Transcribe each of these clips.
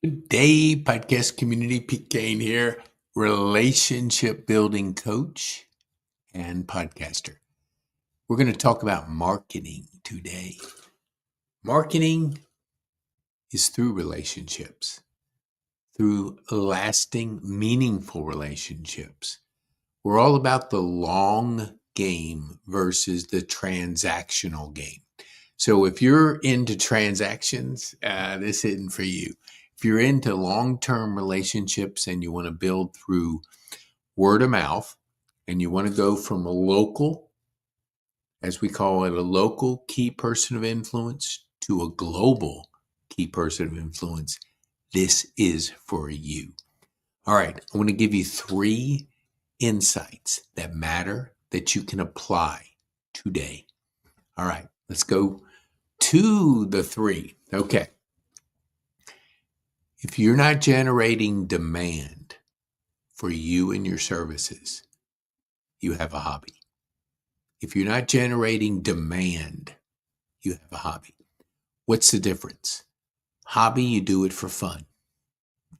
Good day, podcast community. Pete Kane here, relationship building coach and podcaster. We're going to talk about marketing today. Marketing is through relationships, through lasting, meaningful relationships. We're all about the long game versus the transactional game. So if you're into transactions, this isn't for you. If you're into long-term relationships and you want to build through word of mouth and you want to go from a local, as we call it, a local key person of influence to a global key person of influence, this is for you. All right, I want to give you 3 insights that matter that you can apply today. All right, let's go to the 3. Okay. If you're not generating demand for you and your services, you have a hobby. If you're not generating demand, you have a hobby. What's the difference? Hobby, you do it for fun.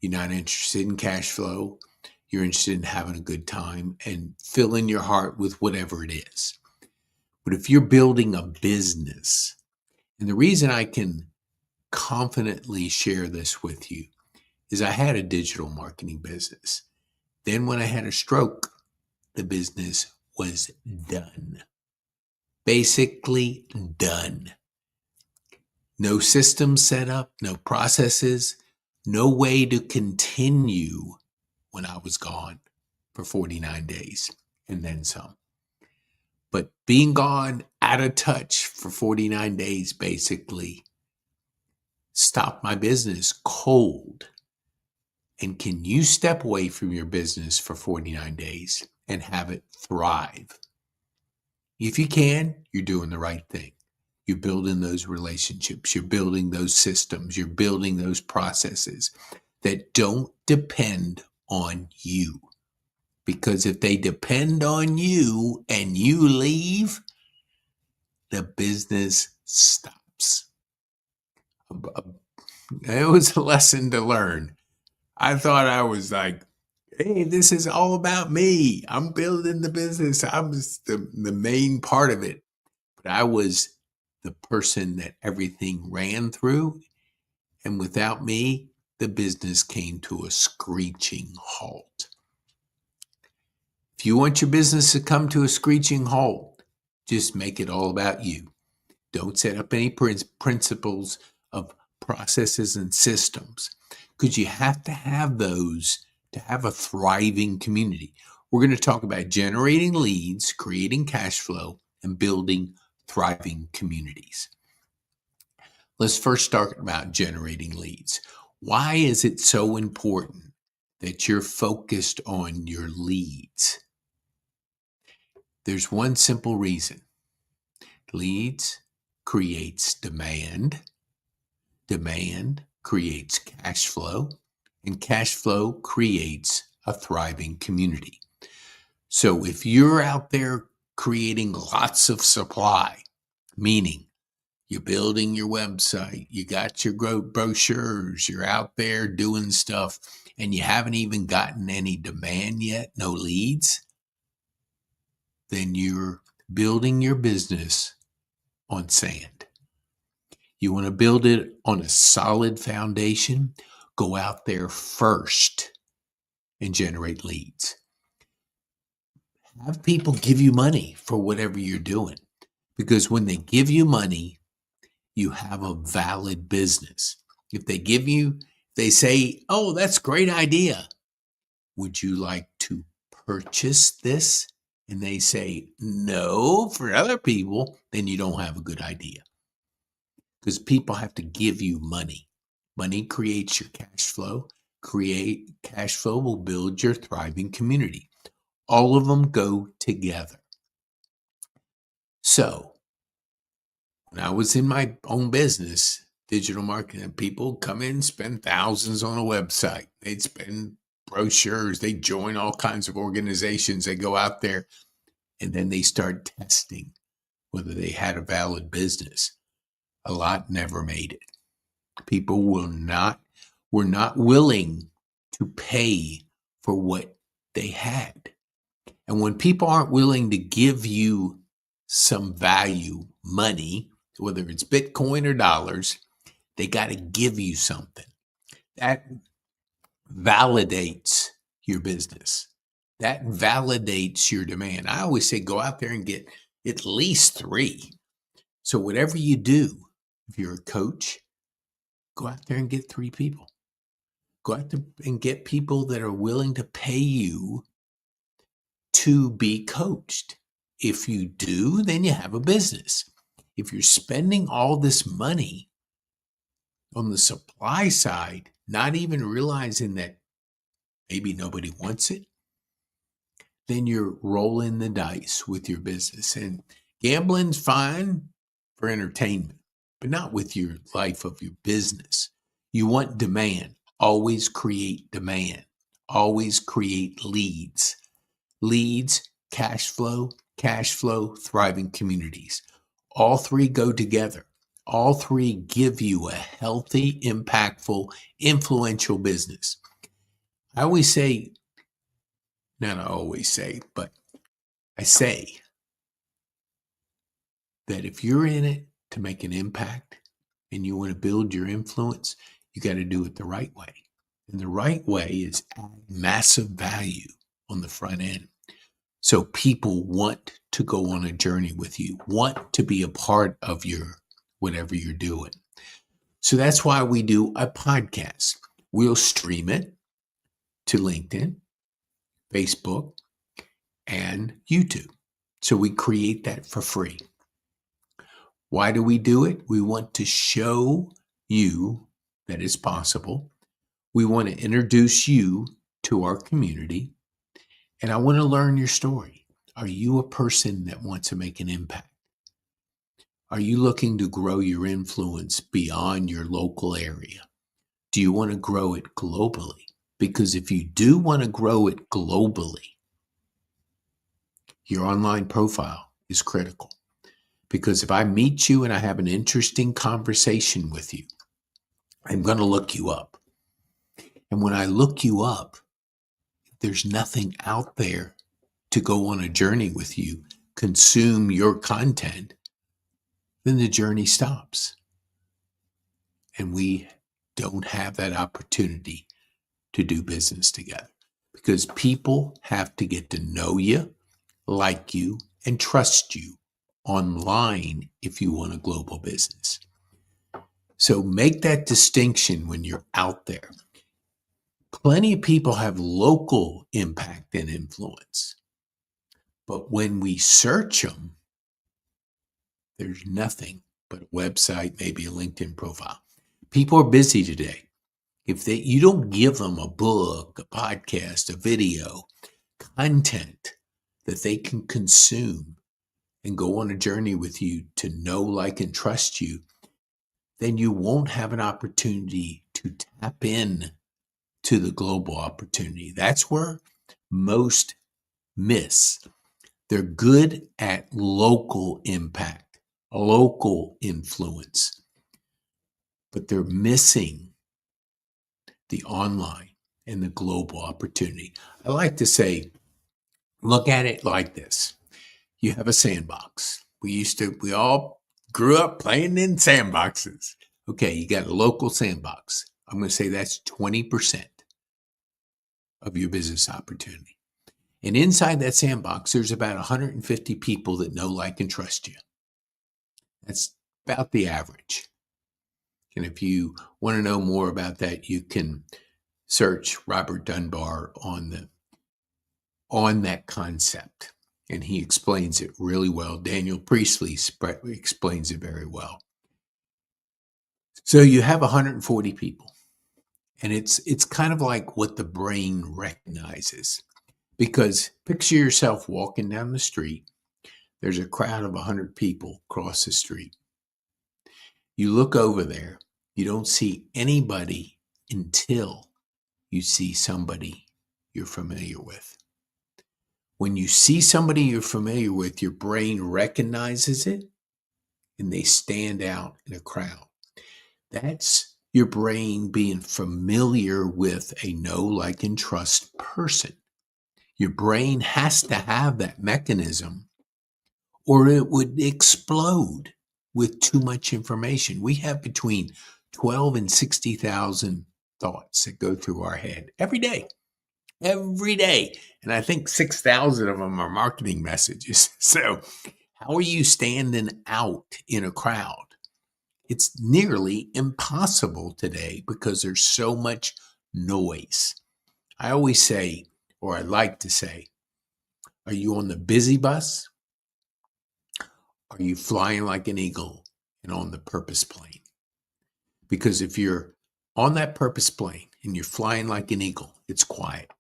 You're not interested in cash flow. You're interested in having a good time and filling your heart with whatever it is. But if you're building a business, and the reason I can confidently share this with you is I had a digital marketing business. Then when I had a stroke, the business was done. Basically done. No systems set up, no processes, no way to continue when I was gone for 49 days and then some. But being gone out of touch for 49 days basically stopped my business cold. And can you step away from your business for 49 days and have it thrive? If you can, you're doing the right thing. You're building those relationships. You're building those systems. You're building those processes that don't depend on you. Because if they depend on you and you leave, the business stops. It was a lesson to learn. I thought I was like, hey, this is all about me. I'm building the business. I was the main part of it. But I was the person that everything ran through. And without me, the business came to a screeching halt. If you want your business to come to a screeching halt, just make it all about you. Don't set up any principles of processes and systems because you have to have those to have a thriving community. We're going to talk about generating leads, creating cash flow, and building thriving communities. Let's first start about generating leads. Why is it so important that you're focused on your leads? There's one simple reason. Leads creates demand. Demand creates cash flow, and cash flow creates a thriving community. So if you're out there creating lots of supply, meaning you're building your website, you got your brochures, you're out there doing stuff, and you haven't even gotten any demand yet, no leads, then you're building your business on sand. You want to build it on a solid foundation, go out there first and generate leads. Have people give you money for whatever you're doing, because when they give you money, you have a valid business. If they say, oh, that's a great idea. Would you like to purchase this? And they say, no, for other people, then you don't have a good idea. Because people have to give you money. Money creates your cash flow. Cash flow will build your thriving community. All of them go together. So, when I was in my own business, digital marketing, people come in, spend thousands on a website. They'd spend brochures. They join all kinds of organizations. They go out there and then they start testing whether they had a valid business. A lot never made it. People will not were not willing to pay for what they had. And when people aren't willing to give you some value, money, whether it's Bitcoin or dollars, they got to give you something. That validates your business. That validates your demand. I always say go out there and get at least 3. So whatever you do, if you're a coach, go out there and get 3 people. Go out there and get people that are willing to pay you to be coached. If you do, then you have a business. If you're spending all this money on the supply side, not even realizing that maybe nobody wants it, then you're rolling the dice with your business. And gambling's fine for entertainment, but not with your life of your business. You want demand. Always create demand. Always create leads. Leads, cash flow, thriving communities. All 3 go together. All 3 give you a healthy, impactful, influential business. I always say, not I always say, but I say that if you're in it to make an impact and you want to build your influence, you got to do it the right way. And the right way is add massive value on the front end. So people want to go on a journey with you, want to be a part of your whatever you're doing. So that's why we do a podcast. We'll stream it to LinkedIn, Facebook, and YouTube. So we create that for free. Why do we do it? We want to show you that it's possible. We want to introduce you to our community. And I want to learn your story. Are you a person that wants to make an impact? Are you looking to grow your influence beyond your local area? Do you want to grow it globally? Because if you do want to grow it globally, your online profile is critical. Because if I meet you and I have an interesting conversation with you, I'm going to look you up. And when I look you up, there's nothing out there to go on a journey with you, consume your content, then the journey stops. And we don't have that opportunity to do business together because people have to get to know you, like you, and trust you online if you want a global business. So make that distinction when you're out there. Plenty of people have local impact and influence. But when we search them, there's nothing but a website, maybe a LinkedIn profile. People are busy today. If you don't give them a book, a podcast, a video, content that they can consume and go on a journey with you to know, like, and trust you, then you won't have an opportunity to tap in to the global opportunity. That's where most miss. They're good at local impact, local influence, but they're missing the online and the global opportunity. I like to say, look at it like this. You have a sandbox. We all grew up playing in sandboxes. Okay, you got a local sandbox. I'm going to say that's 20% of your business opportunity. And inside that sandbox, there's about 150 people that know, like, and trust you. That's about the average. And if you want to know more about that, you can search Robert Dunbar on that concept. And he explains it really well. Daniel Priestley explains it very well. So you have 140 people. And it's kind of like what the brain recognizes. Because picture yourself walking down the street. There's a crowd of 100 people across the street. You look over there. You don't see anybody until you see somebody you're familiar with. When you see somebody you're familiar with, your brain recognizes it and they stand out in a crowd. That's your brain being familiar with a know, like, and trust person. Your brain has to have that mechanism or it would explode with too much information. We have between 12 and 60,000 thoughts that go through our head every day. Every day. And I think 6,000 of them are marketing messages. So, how are you standing out in a crowd? It's nearly impossible today because there's so much noise. I always say, or I like to say, are you on the busy bus? Are you flying like an eagle and on the purpose plane? Because if you're on that purpose plane and you're flying like an eagle, it's quiet.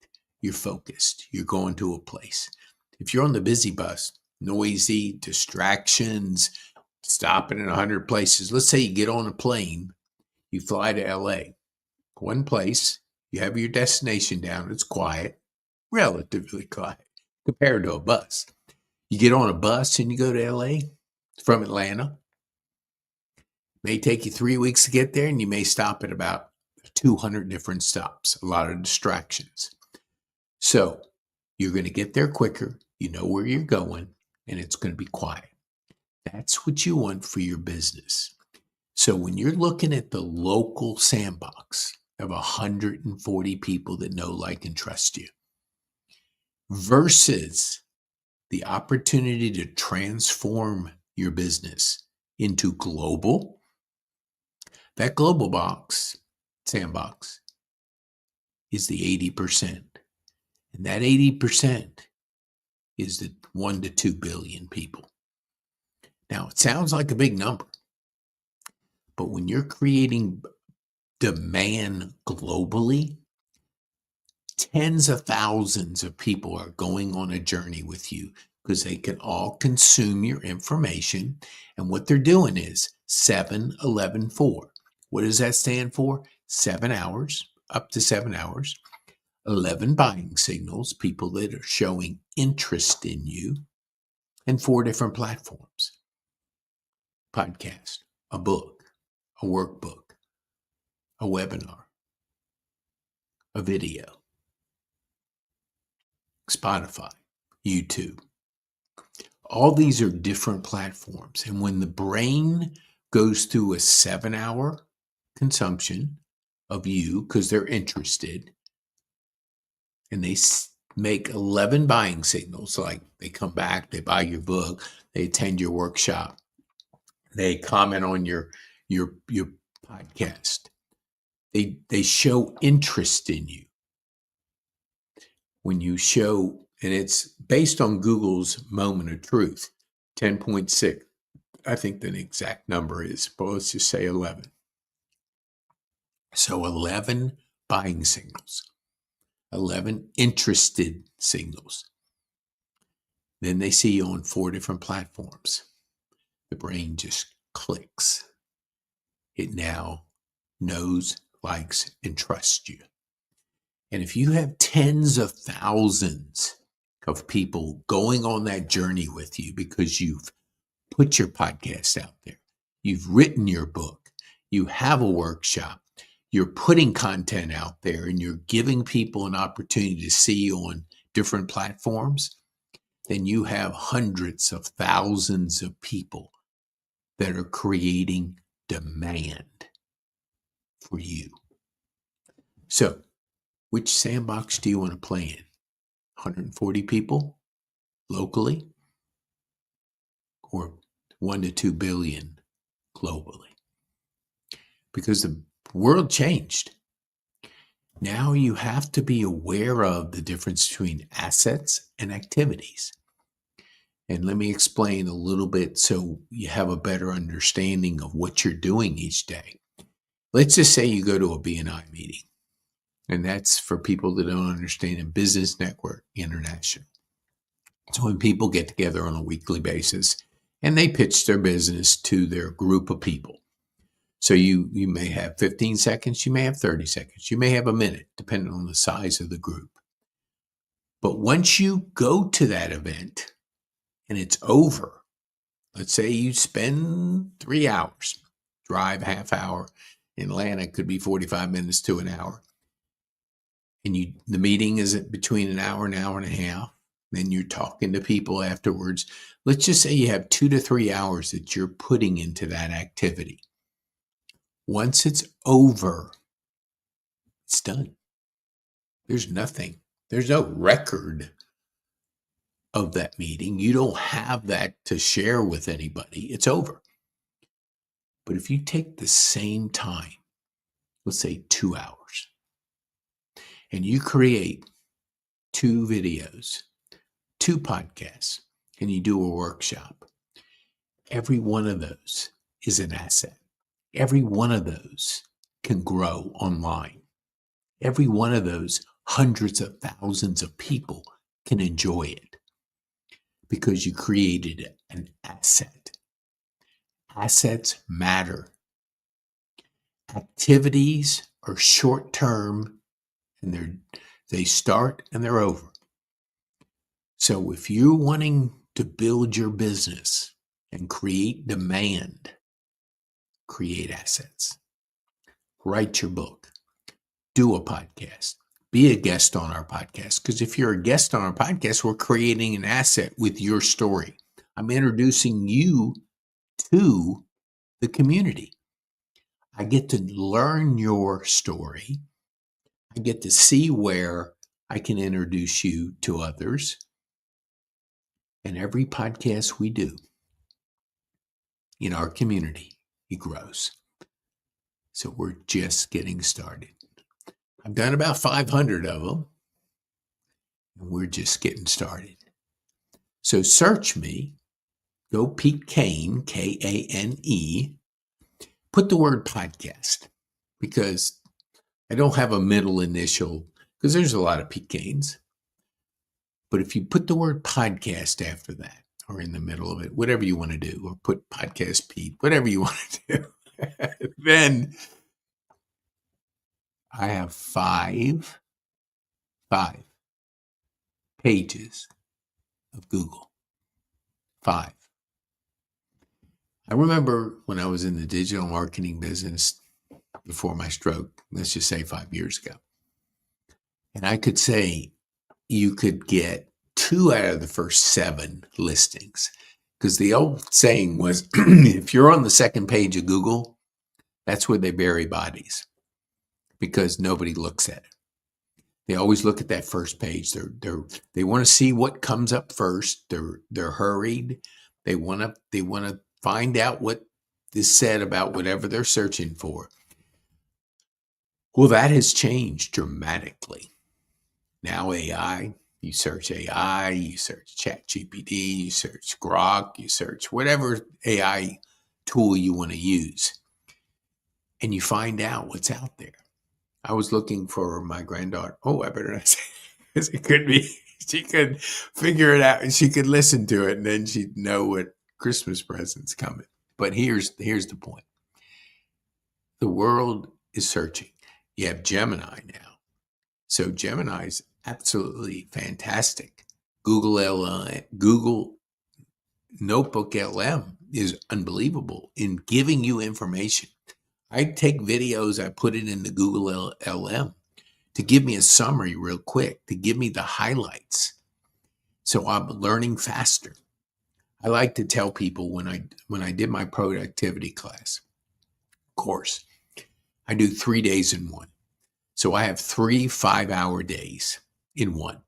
You're focused. You're going to a place. If you're on the busy bus, noisy, distractions, stopping in 100 places. Let's say you get on a plane, you fly to LA. One place, you have your destination down, it's quiet, relatively quiet compared to a bus. You get on a bus and you go to LA from Atlanta. May take you 3 weeks to get there, and you may stop at about 200 different stops, a lot of distractions. So you're going to get there quicker, you know where you're going, and it's going to be quiet. That's what you want for your business. So when you're looking at the local sandbox of 140 people that know, like, and trust you, versus the opportunity to transform your business into global, that global sandbox, is the 80%. And that 80% is the 1 to 2 billion people. Now, it sounds like a big number, but when you're creating demand globally, tens of thousands of people are going on a journey with you because they can all consume your information. And what they're doing is 7-11-4. What does that stand for? 7 hours, up to 7 hours, 11 buying signals, people that are showing interest in you, and 4 different platforms: podcast, a book, a workbook, a webinar, a video, Spotify, YouTube. All these are different platforms. And when the brain goes through a 7-hour consumption of you because they're interested, and they make 11 buying signals, like they come back, they buy your book, they attend your workshop, they comment on your podcast, they show interest in you. When you show, and it's based on Google's moment of truth, 10.6, I think the exact number is, but let's just say 11. So 11 buying signals, 11 interested signals. Then they see you on 4 different platforms. The brain just clicks. It now knows, likes, and trusts you. And if you have tens of thousands of people going on that journey with you because you've put your podcast out there, you've written your book, you have a workshop, you're putting content out there, and you're giving people an opportunity to see you on different platforms, then you have hundreds of thousands of people that are creating demand for you. So, which sandbox do you want to play in? 140 people locally, or 1 to 2 billion globally? Because the world changed. Now you have to be aware of the difference between assets and activities. And let me explain a little bit so you have a better understanding of what you're doing each day. Let's just say you go to a BNI meeting, and that's for people that don't understand in Business Network International. So when people get together on a weekly basis and they pitch their business to their group of people. So you may have 15 seconds, you may have 30 seconds, you may have a minute, depending on the size of the group. But once you go to that event and it's over, let's say you spend 3 hours, drive half hour, In Atlanta, it could be 45 minutes to an hour. And the meeting is between an hour and a half. Then you're talking to people afterwards. Let's just say you have 2 to 3 hours that you're putting into that activity. Once it's over, it's done. There's nothing. There's no record of that meeting. You don't have that to share with anybody. It's over. But if you take the same time, let's say 2 hours, and you create 2 videos, 2 podcasts, and you do a workshop, every one of those is an asset. Every one of those can grow online. Every one of those, hundreds of thousands of people can enjoy it because you created an asset. Assets matter. Activities are short-term, and they start and they're over. So if you're wanting to build your business and create demand, create assets. Write your book. Do a podcast. Be a guest on our podcast. Because if you're a guest on our podcast, we're creating an asset with your story. I'm introducing you to the community. I get to learn your story. I get to see where I can introduce you to others. And every podcast we do in our community, it grows. So we're just getting started. I've done about 500 of them, and we're just getting started. So search me, go Pete Kane, Kane, put the word podcast, because I don't have a middle initial, because there's a lot of Pete Kanes. But if you put the word podcast after that, or in the middle of it, whatever you want to do, or put podcast Pete, whatever you want to do, then I have five pages of Google. 5. I remember when I was in the digital marketing business before my stroke, let's just say 5 years ago. And I could say you could get 2 out of the first 7 listings. Because the old saying was, if you're on the second page of Google, that's where they bury bodies, because nobody looks at it. They always look at that first page. They want to see what comes up first. They're hurried. They want to find out what is said about whatever they're searching for. Well, that has changed dramatically. Now AI, you search AI, you search ChatGPT, you search Grok, you search whatever AI tool you want to use, and you find out what's out there. I was looking for my granddaughter. Oh, I better not say, because it could be, she could figure it out and she could listen to it, and then she'd know what Christmas present's coming. But here's the point. The world is searching. You have Gemini now. So Gemini's absolutely fantastic. Google Notebook LM is unbelievable in giving you information. I take videos, I put it into Google LM to give me a summary real quick, to give me the highlights. So I'm learning faster. I like to tell people when I did my productivity class course, I do 3 days in one. So I have 3 5-hour days in one.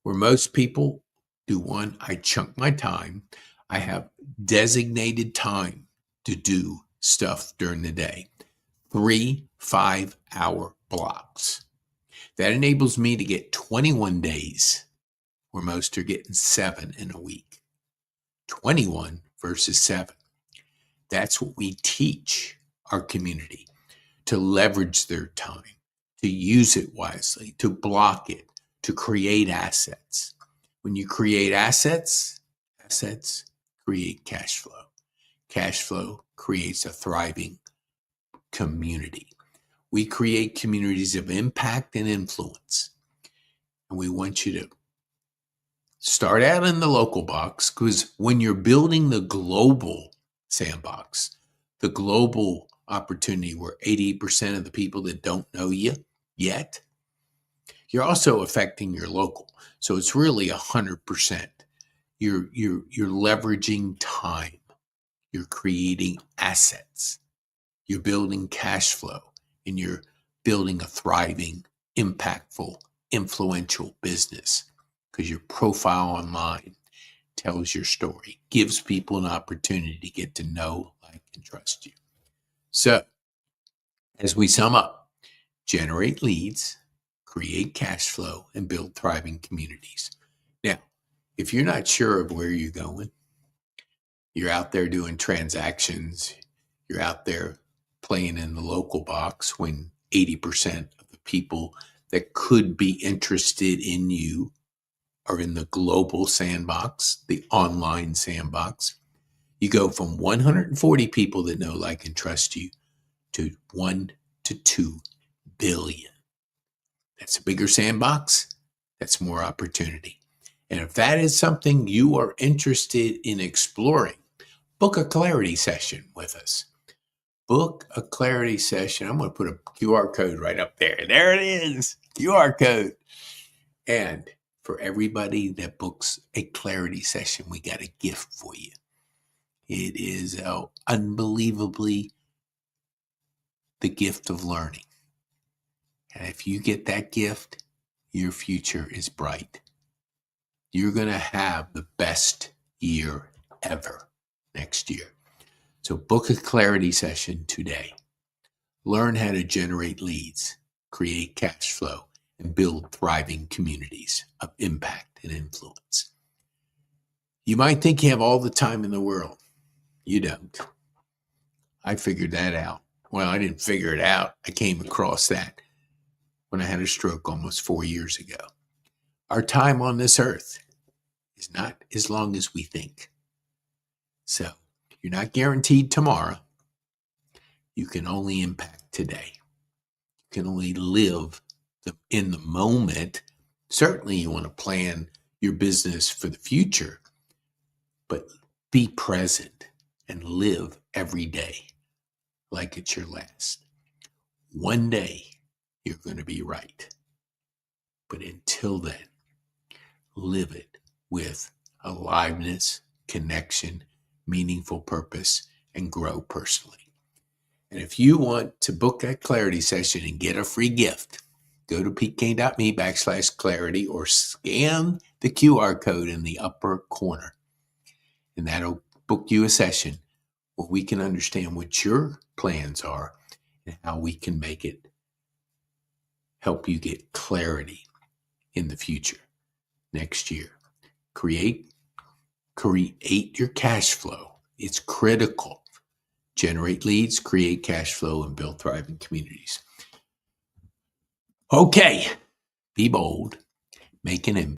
Where most people do one, I chunk my time. I have designated time to do stuff during the day. 3 5-hour blocks. That enables me to get 21 days, where most are getting 7 in a week. 21 versus 7. That's what we teach our community, to leverage their time, to use it wisely, to block it, to create assets. When you create assets create cash flow. Cash flow creates a thriving community. We create communities of impact and influence. And we want you to start out in the local box, because when you're building the global sandbox, the global opportunity where 80% of the people that don't know you yet, you're also affecting your local. So it's really 100%. You're leveraging time. You're creating assets. You're building cash flow, and you're building a thriving, impactful, influential business because your profile online tells your story, gives people an opportunity to get to know, like, and trust you. So, as we sum up, generate leads, create cash flow, and build thriving communities. Now, if you're not sure of where you're going, you're out there doing transactions, you're out there playing in the local box when 80% of the people that could be interested in you are in the global sandbox, the online sandbox. You go from 140 people that know, like, and trust you to 1 to 2 billion. That's a bigger sandbox. That's more opportunity. And if that is something you are interested in exploring, book a clarity session with us. Book a clarity session. I'm going to put a QR code right up there. There it is, QR code. And for everybody that books a clarity session, we got a gift for you. It is unbelievably the gift of learning. And if you get that gift, your future is bright. You're going to have the best year ever next year. So book a clarity session today. Learn how to generate leads, create cash flow, and build thriving communities of impact and influence. You might think you have all the time in the world. You don't. I figured that out. Well, I didn't figure it out. I came across that when I had a stroke almost 4 years ago. Our time on this earth is not as long as we think. So you're not guaranteed tomorrow. You can only impact today. You can only live in the moment. Certainly you want to plan your business for the future, but be present and live every day like it's your last. One day you're going to be right. But until then, live it with aliveness, connection, meaningful purpose, and grow personally. And if you want to book that clarity session and get a free gift, go to petekane.me/clarity or scan the QR code in the upper corner. And that'll book you a session where we can understand what your plans are and how we can make it help you get clarity in the future next year. Create your cash flow. It's critical. Generate leads, create cash flow, and build thriving communities. Okay, be bold, make an impact.